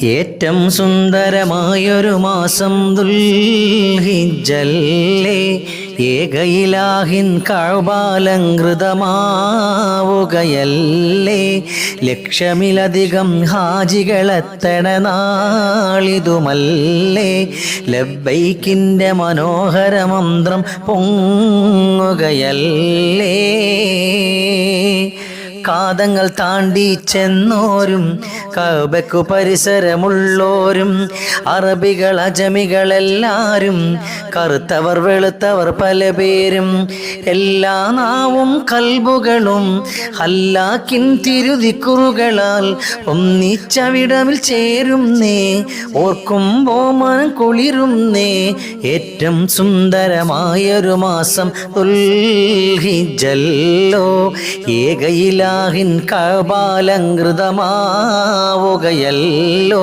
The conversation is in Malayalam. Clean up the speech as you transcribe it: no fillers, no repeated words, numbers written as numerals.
ഏറ്റം സുന്ദരമായൊരു മാസം ദുൽഹിജ്ജല്ലേ, ഏകയിലാഹിൻ കഅബാലങ്കൃതമാവുകയല്ലേ. ലക്ഷമിലധികം ഹാജികളെത്തണ നാളിതുമല്ലേ, ലബ്ബൈക്കിൻ്റെ മനോഹര മന്ത്രം പൊങ്ങുകയല്ലേ. കാതങ്ങൾ താണ്ടി ചെന്നോരും കഅബയ്ക്കു പരിസരമുള്ളോരും അറബികൾ അജമികളെല്ലാരും, കറുത്തവർ വെളുത്തവർ പല പേരും, എല്ലാ നാവും കൽബുകളും ഹല്ലാക്കിൻ തിരുതിക്കുറുകളാൽ ഒന്നിച്ചവിടമിൽ ചേരുന്നേ, ഓർക്കുമ്പോ മനം കുളിരുന്നേ. ഏറ്റവും സുന്ദരമായൊരു മാസം ദുൽഹിജ്ജല്ലോ, ഏകയിലാഹിൻ കഅബാലങ്കൃതമാവുകയല്ലോ.